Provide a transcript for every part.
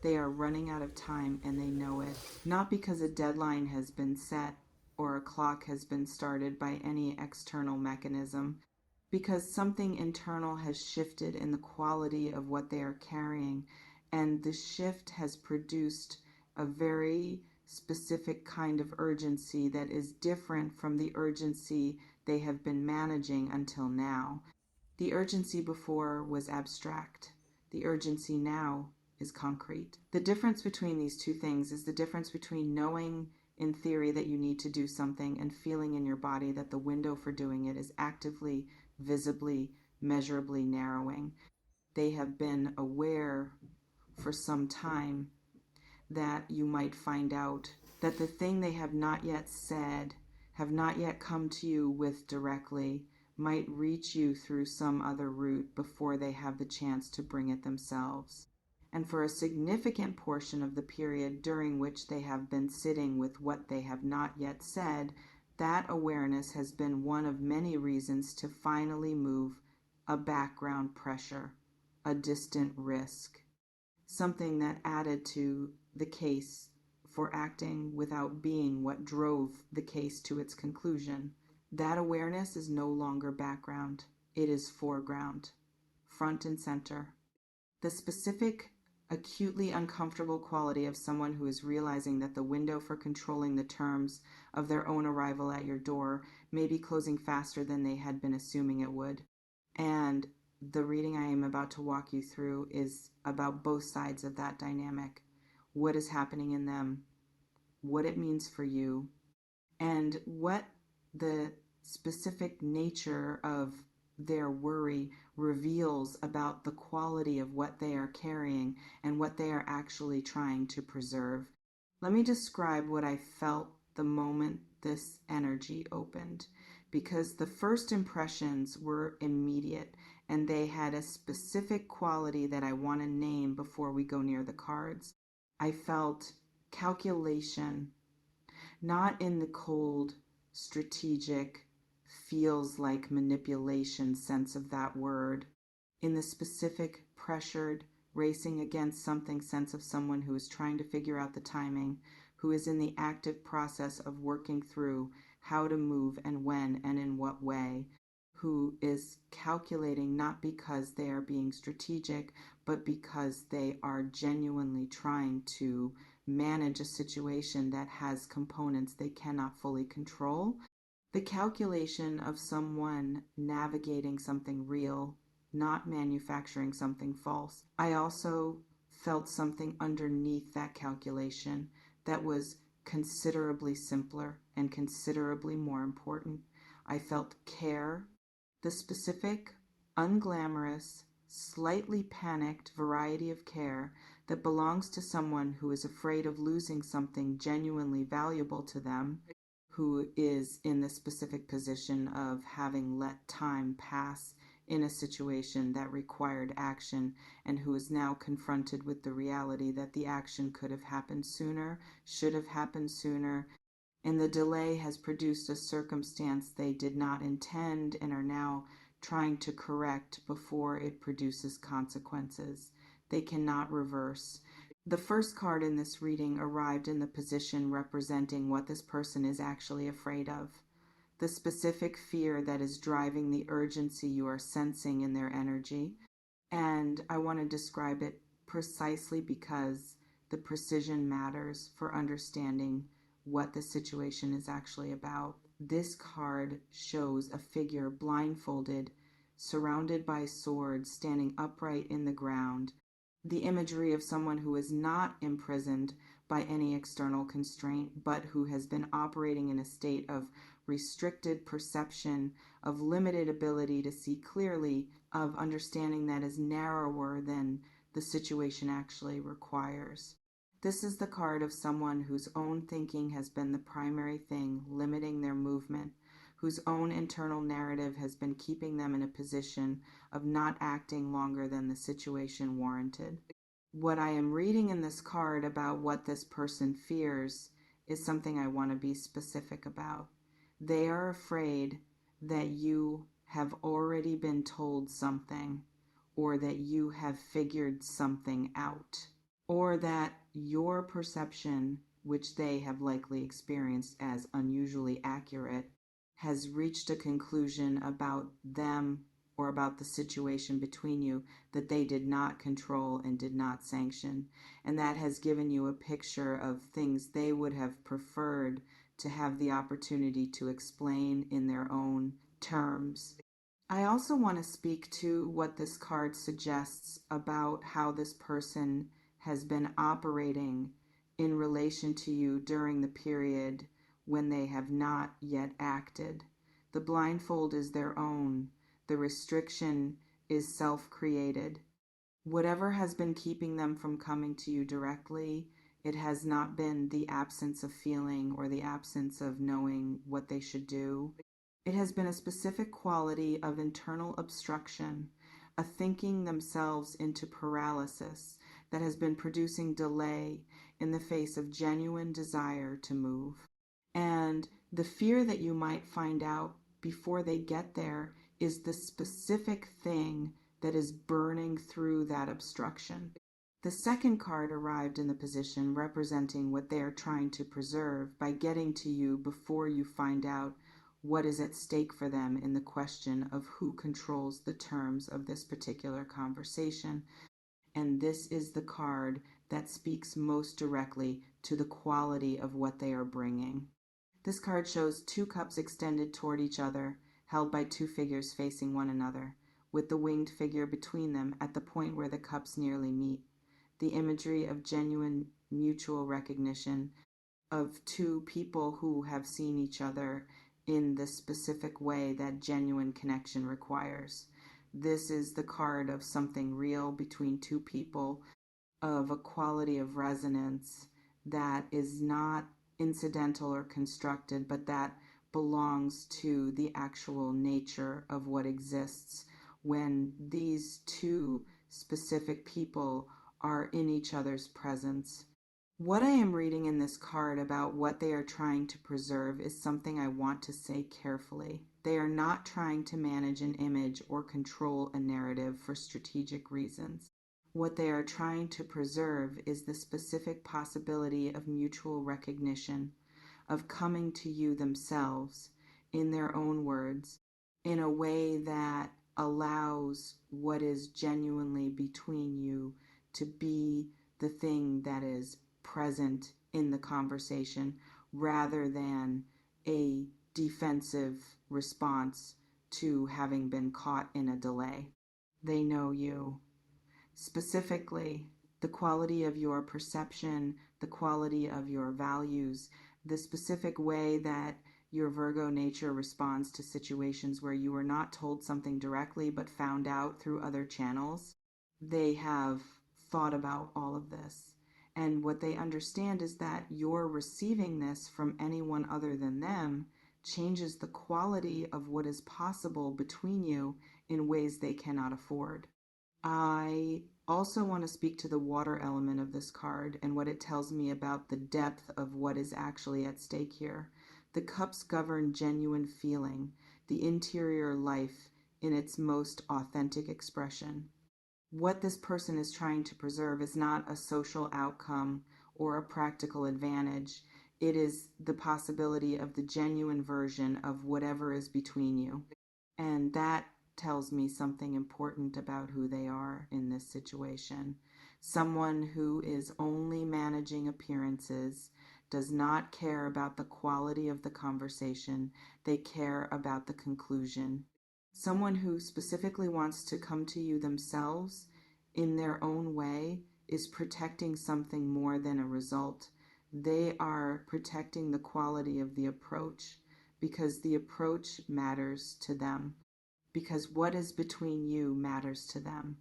They are running out of time and they know it. Not because a deadline has been set or a clock has been started by any external mechanism, because something internal has shifted in the quality of what they are carrying, and the shift has produced a very specific kind of urgency that is different from the urgency they have been managing until now. The urgency before was abstract. The urgency now is concrete. The difference between these two things is the difference between knowing in theory that you need to do something and feeling in your body that the window for doing it is actively, visibly, measurably narrowing. They have been aware for some time that you might find out that the thing they have not yet said, have not yet come to you with directly, might reach you through some other route before they have the chance to bring it themselves. And for a significant portion of the period during which they have been sitting with what they have not yet said, that awareness has been one of many reasons to finally move a background pressure, a distant risk, something that added to the case for acting without being what drove the case to its conclusion. That awareness is no longer background, it is foreground, front and center. The specific, acutely uncomfortable quality of someone who is realizing that the window for controlling the terms of their own arrival at your door may be closing faster than they had been assuming it would. And the reading I am about to walk you through is about both sides of that dynamic. What is happening in them, what it means for you, and what the specific nature of their worry reveals about the quality of what they are carrying and what they are actually trying to preserve. Let me describe what I felt the moment this energy opened, because the first impressions were immediate and they had a specific quality that I want to name before we go near the cards. I felt calculation, not in the cold, strategic, feels like manipulation sense of that word, in the specific, pressured, racing against something sense of someone who is trying to figure out the timing, who is in the active process of working through how to move and when and in what way, who is calculating not because they are being strategic, but because they are genuinely trying to manage a situation that has components they cannot fully control. The calculation of someone navigating something real, not manufacturing something false. I also felt something underneath that calculation that was considerably simpler and considerably more important. I felt care, the specific, unglamorous, slightly panicked variety of care that belongs to someone who is afraid of losing something genuinely valuable to them, who is in the specific position of having let time pass in a situation that required action, and who is now confronted with the reality that the action could have happened sooner, should have happened sooner, and the delay has produced a circumstance they did not intend and are now trying to correct before it produces consequences they cannot reverse. The first card in this reading arrived in the position representing what this person is actually afraid of, the specific fear that is driving the urgency you are sensing in their energy. And I want to describe it precisely because the precision matters for understanding what the situation is actually about. This card shows a figure blindfolded, surrounded by swords, standing upright in the ground. The imagery of someone who is not imprisoned by any external constraint, but who has been operating in a state of restricted perception, of limited ability to see clearly, of understanding that is narrower than the situation actually requires. This is the card of someone whose own thinking has been the primary thing limiting their movement, whose own internal narrative has been keeping them in a position of not acting longer than the situation warranted. What I am reading in this card about what this person fears is something I want to be specific about. They are afraid that you have already been told something, or that you have figured something out, or that your perception, which they have likely experienced as unusually accurate, has reached a conclusion about them or about the situation between you that they did not control and did not sanction. And that has given you a picture of things they would have preferred to have the opportunity to explain in their own terms. I also want to speak to what this card suggests about how this person has been operating in relation to you during the period when they have not yet acted. The blindfold is their own, the restriction is self created. Whatever has been keeping them from coming to you directly, it has not been the absence of feeling or the absence of knowing what they should do. It has been a specific quality of internal obstruction, a thinking themselves into paralysis that has been producing delay in the face of genuine desire to move. And the fear that you might find out before they get there is the specific thing that is burning through that obstruction. The second card arrived in the position representing what they are trying to preserve by getting to you before you find out what is at stake for them in the question of who controls the terms of this particular conversation. And this is the card that speaks most directly to the quality of what they are bringing. This card shows two cups extended toward each other, held by two figures facing one another, with the winged figure between them at the point where the cups nearly meet. The imagery of genuine mutual recognition of two people who have seen each other in the specific way that genuine connection requires. This is the card of something real between two people, of a quality of resonance that is not incidental or constructed, but that belongs to the actual nature of what exists when these two specific people are in each other's presence. What I am reading in this card about what they are trying to preserve is something I want to say carefully. They are not trying to manage an image or control a narrative for strategic reasons. What they are trying to preserve is the specific possibility of mutual recognition, of coming to you themselves, in their own words, in a way that allows what is genuinely between you to be the thing that is present in the conversation rather than a defensive response to having been caught in a delay. They know you. Specifically, the quality of your perception, the quality of your values, the specific way that your Virgo nature responds to situations where you were not told something directly but found out through other channels. They have thought about all of this. And what they understand is that your receiving this from anyone other than them changes the quality of what is possible between you in ways they cannot afford. I also want to speak to the water element of this card and what it tells me about the depth of what is actually at stake here. The cups govern genuine feeling, the interior life in its most authentic expression. What this person is trying to preserve is not a social outcome or a practical advantage. It is the possibility of the genuine version of whatever is between you. And that tells me something important about who they are in this situation. Someone who is only managing appearances, does not care about the quality of the conversation, they care about the conclusion. Someone who specifically wants to come to you themselves in their own way is protecting something more than a result. They are protecting the quality of the approach because the approach matters to them, because what is between you matters to them,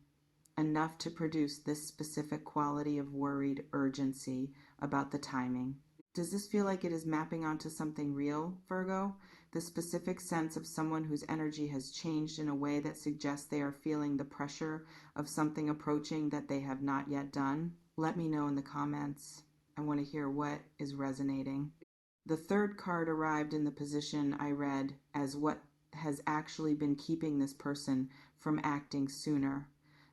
enough to produce this specific quality of worried urgency about the timing. Does this feel like it is mapping onto something real, Virgo? The specific sense of someone whose energy has changed in a way that suggests they are feeling the pressure of something approaching that they have not yet done? Let me know in the comments. I want to hear what is resonating. The third card arrived in the position I read as what has actually been keeping this person from acting sooner.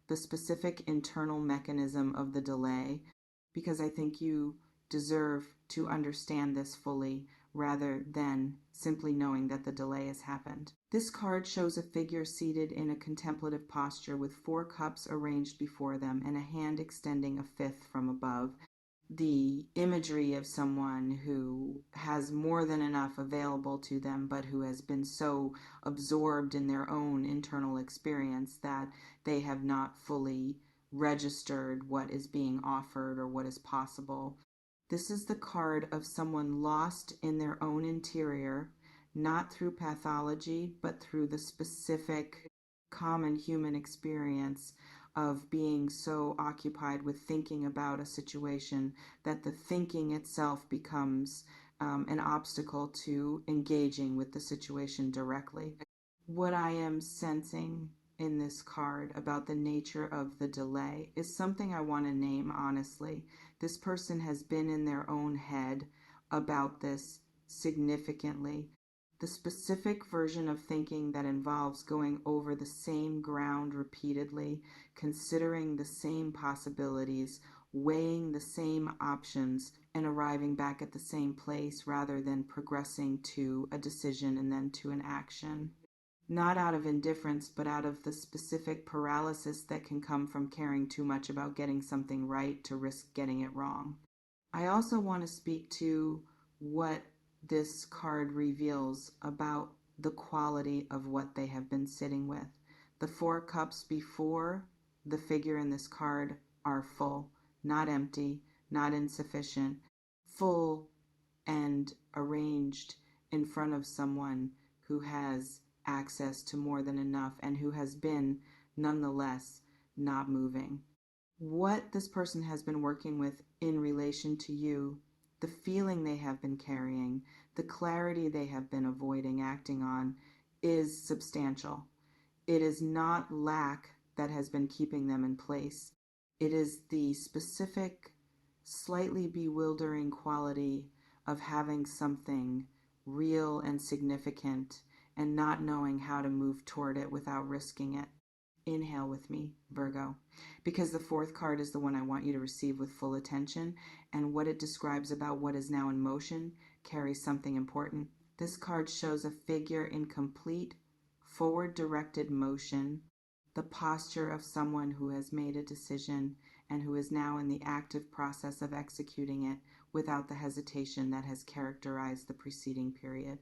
The specific internal mechanism of the delay, because I think you deserve to understand this fully rather than simply knowing that the delay has happened. This card shows a figure seated in a contemplative posture with 4 cups arranged before them and a hand extending a fifth from above. The imagery of someone who has more than enough available to them, but who has been so absorbed in their own internal experience that they have not fully registered what is being offered or what is possible. This is the card of someone lost in their own interior, not through pathology, but through the specific common human experience of being so occupied with thinking about a situation that the thinking itself becomes an obstacle to engaging with the situation directly. What I am sensing in this card about the nature of the delay is something I want to name honestly. This person has been in their own head about this significantly. The specific version of thinking that involves going over the same ground repeatedly, considering the same possibilities, weighing the same options, and arriving back at the same place rather than progressing to a decision and then to an action. Not out of indifference, but out of the specific paralysis that can come from caring too much about getting something right to risk getting it wrong. I also want to speak to what this card reveals about the quality of what they have been sitting with. The 4 cups before the figure in this card are full, not empty, not insufficient, full and arranged in front of someone who has access to more than enough and who has been, nonetheless, not moving. What this person has been working with in relation to you, the feeling they have been carrying, the clarity they have been avoiding acting on, is substantial. It is not lack that has been keeping them in place. It is the specific, slightly bewildering quality of having something real and significant and not knowing how to move toward it without risking it. Inhale with me, Virgo, because the 4th card is the one I want you to receive with full attention, and what it describes about what is now in motion carries something important. This card shows a figure in complete forward-directed motion, the posture of someone who has made a decision and who is now in the active process of executing it without the hesitation that has characterized the preceding period.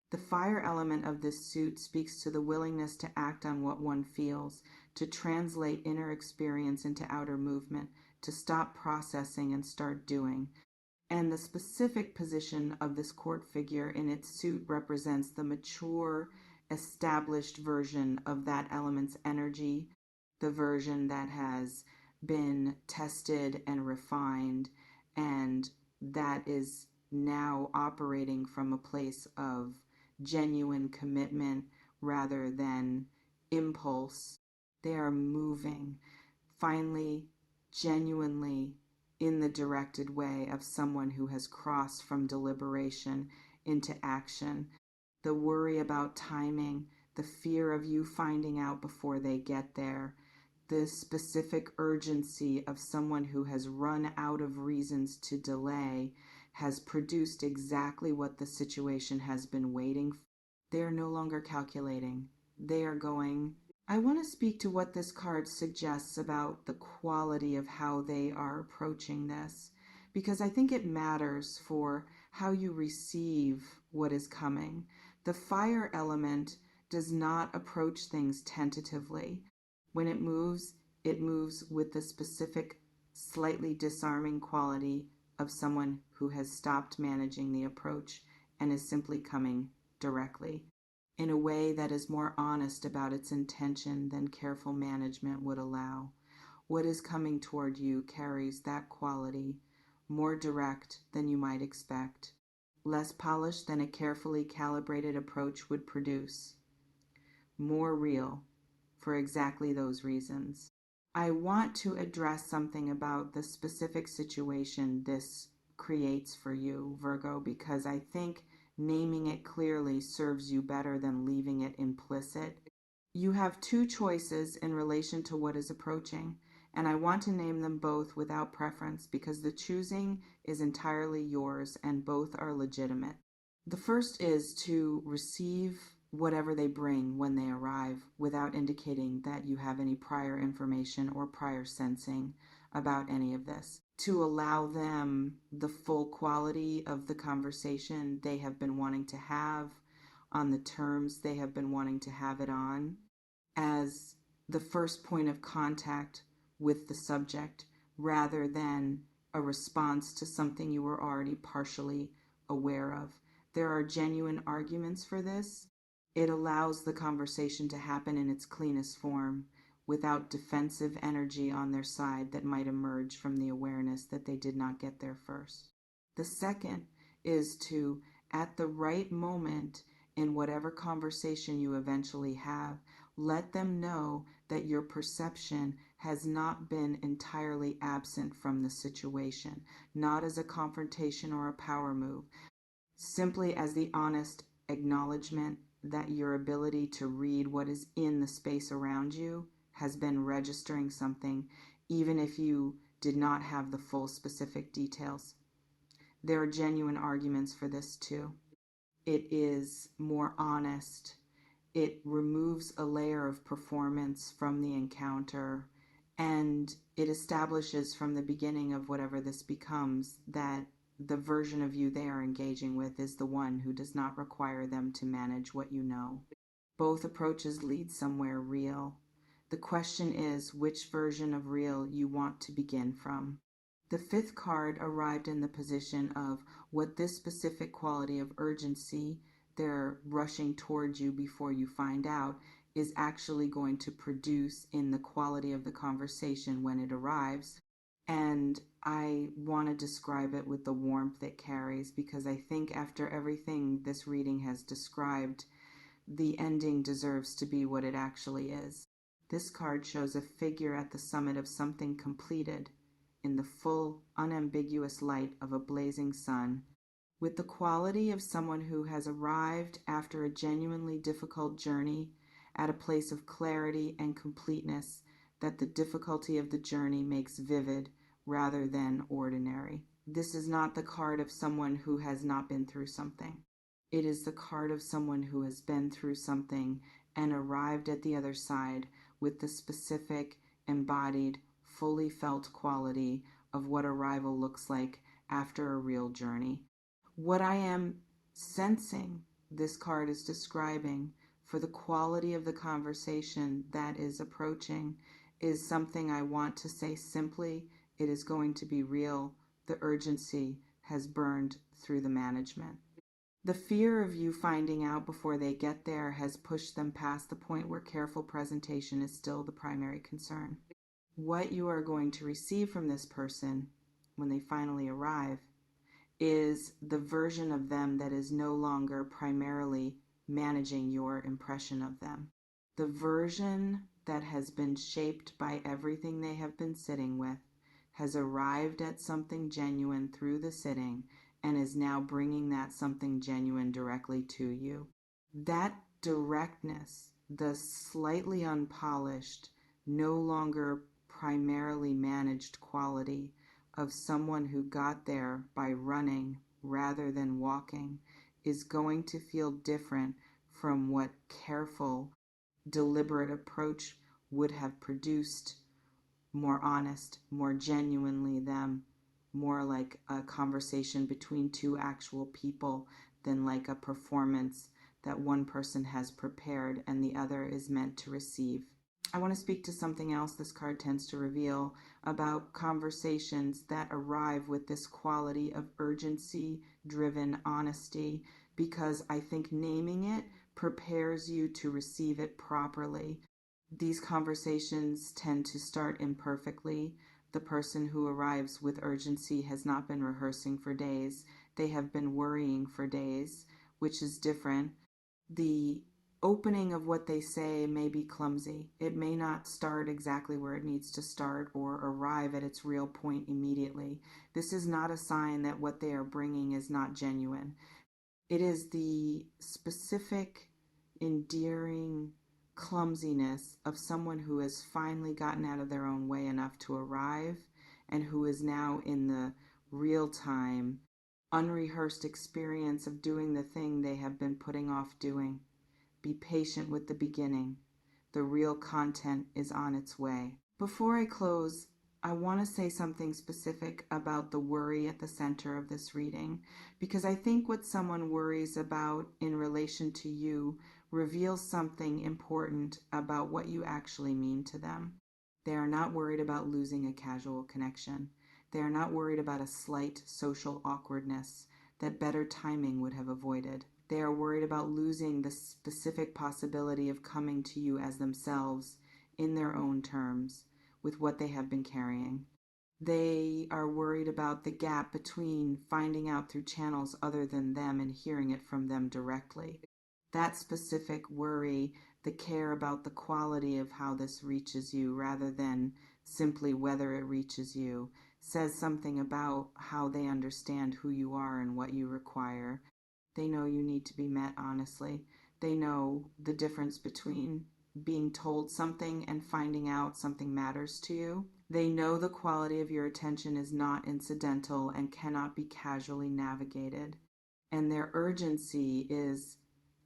The fire element of this suit speaks to the willingness to act on what one feels, to translate inner experience into outer movement, to stop processing and start doing. And the specific position of this court figure in its suit represents the mature, established version of that element's energy, the version that has been tested and refined, and that is now operating from a place of genuine commitment rather than impulse. They are moving, finally, genuinely in the directed way of someone who has crossed from deliberation into action. The worry about timing, the fear of you finding out before they get there, the specific urgency of someone who has run out of reasons to delay has produced exactly what the situation has been waiting for. They are no longer calculating. They are going. I want to speak to what this card suggests about the quality of how they are approaching this, because I think it matters for how you receive what is coming. The fire element does not approach things tentatively. When it moves with the specific, slightly disarming quality of someone who has stopped managing the approach and is simply coming directly in a way that is more honest about its intention than careful management would allow. What is coming toward you carries that quality, more direct than you might expect, less polished than a carefully calibrated approach would produce, more real for exactly those reasons. I want to address something about the specific situation this creates for you, Virgo, because I think naming it clearly serves you better than leaving it implicit. You have 2 choices in relation to what is approaching, And I want to name them both without preference because the choosing is entirely yours and both are legitimate. The first is to receive whatever they bring when they arrive without indicating that you have any prior information or prior sensing about any of this. To allow them the full quality of the conversation they have been wanting to have on the terms they have been wanting to have it on as the first point of contact with the subject rather than a response to something you were already partially aware of. There are genuine arguments for this. It allows the conversation to happen in its cleanest form without defensive energy on their side that might emerge from the awareness that they did not get there first. The second is to, at the right moment in whatever conversation you eventually have, let them know that your perception has not been entirely absent from the situation, not as a confrontation or a power move, simply as the honest acknowledgement that your ability to read what is in the space around you has been registering something, even if you did not have the full specific details. There are genuine arguments for this too. It is more honest. It removes a layer of performance from the encounter, and it establishes from the beginning of whatever this becomes that the version of you they are engaging with is the one who does not require them to manage what you know. Both approaches lead somewhere real. The question is which version of real you want to begin from. The fifth card arrived in the position of what this specific quality of urgency they're rushing towards you before you find out is actually going to produce in the quality of the conversation when it arrives. And I want to describe it with the warmth it carries because I think after everything this reading has described, the ending deserves to be what it actually is. This card shows a figure at the summit of something completed in the full, unambiguous light of a blazing sun, with the quality of someone who has arrived after a genuinely difficult journey at a place of clarity and completeness that the difficulty of the journey makes vivid rather than ordinary. This is not the card of someone who has not been through something. It is the card of someone who has been through something and arrived at the other side with the specific, embodied, fully felt quality of what arrival looks like after a real journey. What I am sensing this card is describing for the quality of the conversation that is approaching is something I want to say simply. It is going to be real. The urgency has burned through the management. The fear of you finding out before they get there has pushed them past the point where careful presentation is still the primary concern. What you are going to receive from this person when they finally arrive is the version of them that is no longer primarily managing your impression of them. The version that has been shaped by everything they have been sitting with has arrived at something genuine through the sitting and is now bringing that something genuine directly to you. That directness, the slightly unpolished, no longer primarily managed quality of someone who got there by running rather than walking, is going to feel different from what careful, deliberate approach would have produced. More honest, more genuinely them, more like a conversation between two actual people than like a performance that one person has prepared and the other is meant to receive. I want to speak to something else this card tends to reveal about conversations that arrive with this quality of urgency-driven honesty, because I think naming it prepares you to receive it properly. These conversations tend to start imperfectly. The person who arrives with urgency has not been rehearsing for days. They have been worrying for days, which is different. The opening of what they say may be clumsy. It may not start exactly where it needs to start or arrive at its real point immediately. This is not a sign that what they are bringing is not genuine. It is the specific, endearing, clumsiness of someone who has finally gotten out of their own way enough to arrive and who is now in the real time, unrehearsed experience of doing the thing they have been putting off doing. Be patient with the beginning. The real content is on its way. Before I close, I want to say something specific about the worry at the center of this reading, because I think what someone worries about in relation to you reveals something important about what you actually mean to them. They are not worried about losing a casual connection. They are not worried about a slight social awkwardness that better timing would have avoided. They are worried about losing the specific possibility of coming to you as themselves in their own terms with what they have been carrying. They are worried about the gap between finding out through channels other than them and hearing it from them directly. That specific worry, the care about the quality of how this reaches you rather than simply whether it reaches you, says something about how they understand who you are and what you require. They know you need to be met honestly. They know the difference between being told something and finding out something matters to you. They know the quality of your attention is not incidental and cannot be casually navigated. And their urgency is,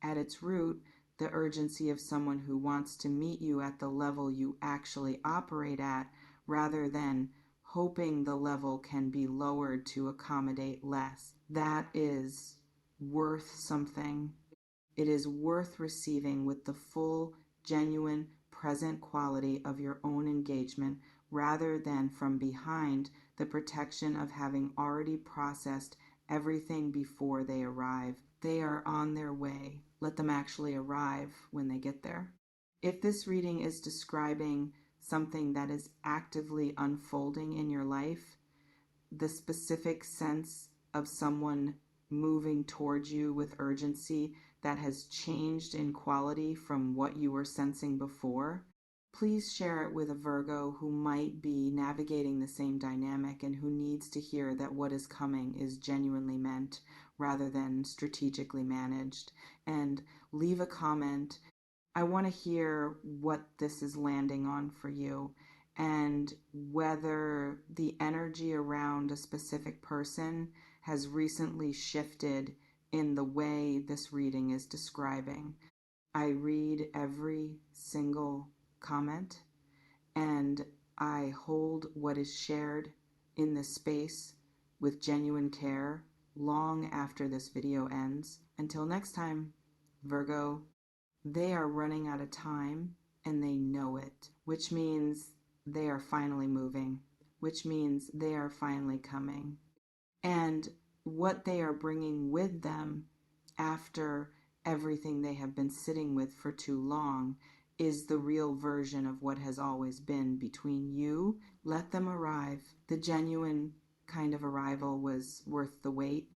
at its root, the urgency of someone who wants to meet you at the level you actually operate at, rather than hoping the level can be lowered to accommodate less. That is worth something. It is worth receiving with the full, genuine, present quality of your own engagement rather than from behind the protection of having already processed everything before they arrive. They are on their way. Let them actually arrive when they get there. If this reading is describing something that is actively unfolding in your life, the specific sense of someone moving towards you with urgency that has changed in quality from what you were sensing before, please share it with a Virgo who might be navigating the same dynamic and who needs to hear that what is coming is genuinely meant rather than strategically managed. And leave a comment. I want to hear what this is landing on for you and whether the energy around a specific person has recently shifted in the way this reading is describing. I read every single comment and I hold what is shared in this space with genuine care long after this video ends. Until next time, Virgo, they are running out of time and they know it, which means they are finally moving, which means they are finally coming. And what they are bringing with them after everything they have been sitting with for too long is the real version of what has always been between you. Let them arrive. The genuine kind of arrival was worth the wait.